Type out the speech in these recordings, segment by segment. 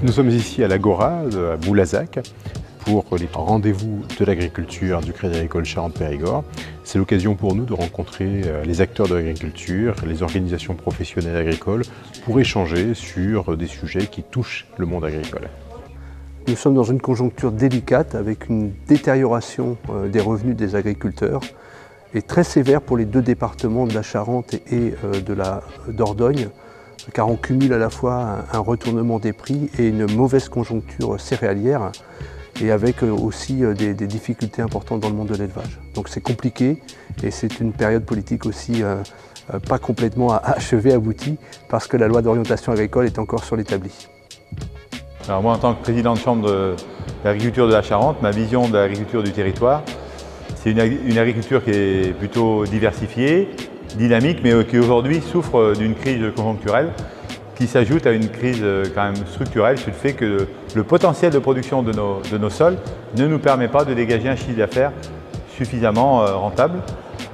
Nous sommes ici à l'Agora, à Boulazac, pour les rendez-vous de l'agriculture du Crédit Agricole Charente-Périgord. C'est l'occasion pour nous de rencontrer les acteurs de l'agriculture, les organisations professionnelles agricoles, pour échanger sur des sujets qui touchent le monde agricole. Nous sommes dans une conjoncture délicate avec une détérioration des revenus des agriculteurs et très sévère pour les deux départements de la Charente et de la Dordogne, car on cumule à la fois un retournement des prix et une mauvaise conjoncture céréalière et avec aussi des difficultés importantes dans le monde de l'élevage. Donc c'est compliqué et c'est une période politique aussi pas complètement achevée, aboutie, parce que la loi d'orientation agricole est encore sur l'établi. Alors moi, en tant que président de chambre de l'agriculture de la Charente, ma vision de l'agriculture du territoire, c'est une agriculture qui est plutôt diversifiée, dynamique, mais qui aujourd'hui souffre d'une crise conjoncturelle qui s'ajoute à une crise quand même structurelle sur le fait que le potentiel de production de nos sols ne nous permet pas de dégager un chiffre d'affaires suffisamment rentable.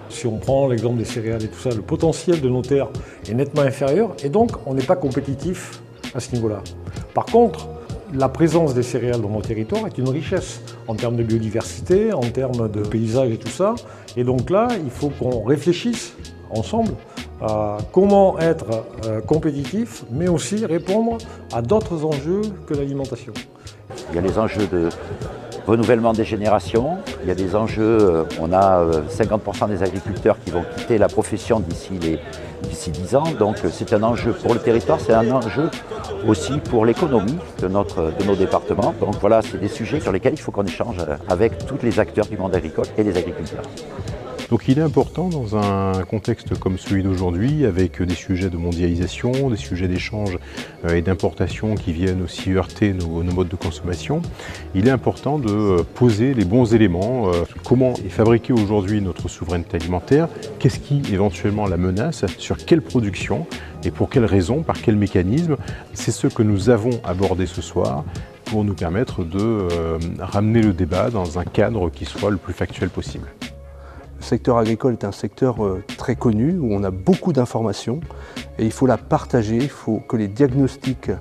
Si on prend l'exemple des céréales et tout ça, le potentiel de nos terres est nettement inférieur et donc on n'est pas compétitif à ce niveau-là. Par contre, la présence des céréales dans nos territoires est une richesse en termes de biodiversité, en termes de paysage et tout ça. Et donc là, il faut qu'on réfléchisse ensemble à comment être compétitif, mais aussi répondre à d'autres enjeux que l'alimentation. Il y a les enjeux de renouvellement des générations, il y a des enjeux, on a 50% des agriculteurs qui vont quitter la profession d'ici 10 ans, donc c'est un enjeu pour le territoire, c'est un enjeu aussi pour l'économie de nos départements. Donc voilà, c'est des sujets sur lesquels il faut qu'on échange avec tous les acteurs du monde agricole et les agriculteurs. Donc il est important dans un contexte comme celui d'aujourd'hui, avec des sujets de mondialisation, des sujets d'échange et d'importation qui viennent aussi heurter nos modes de consommation, il est important de poser les bons éléments. Comment est fabriquée aujourd'hui notre souveraineté alimentaire? Qu'est-ce qui éventuellement la menace? Sur quelle production? Et pour quelles raisons? Par quel mécanisme? C'est ce que nous avons abordé ce soir pour nous permettre de ramener le débat dans un cadre qui soit le plus factuel possible. Le secteur agricole est un secteur très connu, où on a beaucoup d'informations et il faut la partager, il faut que les diagnostics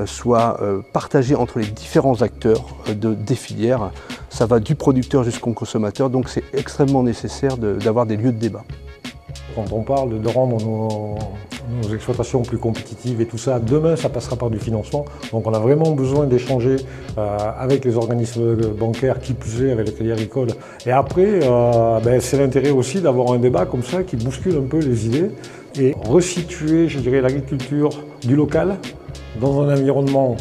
soient partagés entre les différents acteurs des filières. Ça va du producteur jusqu'au consommateur, donc c'est extrêmement nécessaire d'avoir des lieux de débat. Quand on parle de rendre nos exploitations plus compétitives et tout ça, demain ça passera par du financement. Donc on a vraiment besoin d'échanger avec les organismes bancaires, qui plus est avec le Crédit Agricole. Et après, c'est l'intérêt aussi d'avoir un débat comme ça qui bouscule un peu les idées et resituer, je dirais, l'agriculture du local dans un environnement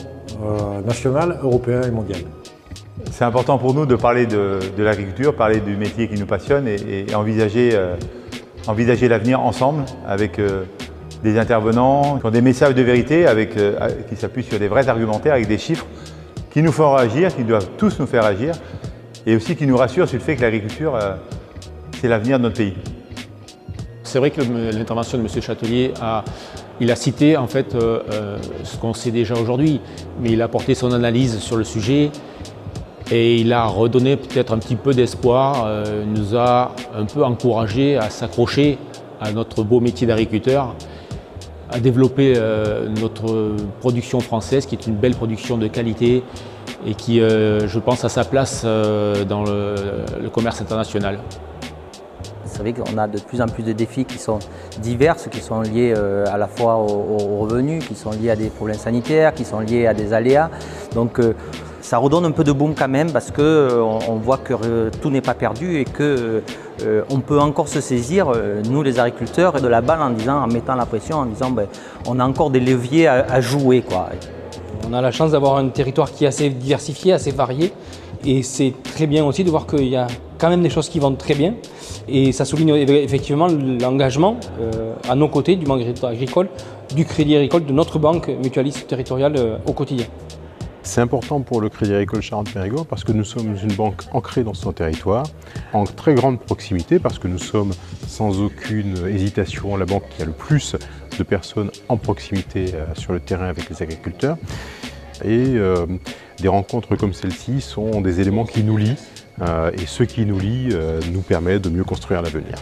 national, européen et mondial. C'est important pour nous de parler de l'agriculture, parler du métier qui nous passionne et envisager l'avenir ensemble avec des intervenants qui ont des messages de vérité, qui s'appuient sur des vrais argumentaires avec des chiffres qui nous font réagir, qui doivent tous nous faire agir et aussi qui nous rassurent sur le fait que l'agriculture, c'est l'avenir de notre pays. C'est vrai que l'intervention de M. Châtelier il a cité en fait ce qu'on sait déjà aujourd'hui, mais il a apporté son analyse sur le sujet. Et il a redonné peut-être un petit peu d'espoir, nous a un peu encouragé à s'accrocher à notre beau métier d'agriculteur, à développer notre production française, qui est une belle production de qualité et qui, je pense, a sa place dans le commerce international. C'est vrai qu'on a de plus en plus de défis qui sont divers, qui sont liés à la fois aux revenus, qui sont liés à des problèmes sanitaires, qui sont liés à des aléas. Donc, ça redonne un peu de baume quand même parce qu'on voit que tout n'est pas perdu et qu'on peut encore se saisir, nous les agriculteurs, de la balle en mettant la pression, en disant on a encore des leviers à jouer, quoi. On a la chance d'avoir un territoire qui est assez diversifié, assez varié et c'est très bien aussi de voir qu'il y a quand même des choses qui vont très bien et ça souligne effectivement l'engagement à nos côtés du monde agricole, du Crédit Agricole, de notre banque mutualiste territoriale au quotidien. C'est important pour le Crédit Agricole Charente-Périgord parce que nous sommes une banque ancrée dans son territoire, en très grande proximité parce que nous sommes sans aucune hésitation la banque qui a le plus de personnes en proximité sur le terrain avec les agriculteurs. Et des rencontres comme celle-ci sont des éléments qui nous lient et ce qui nous lie nous permet de mieux construire l'avenir.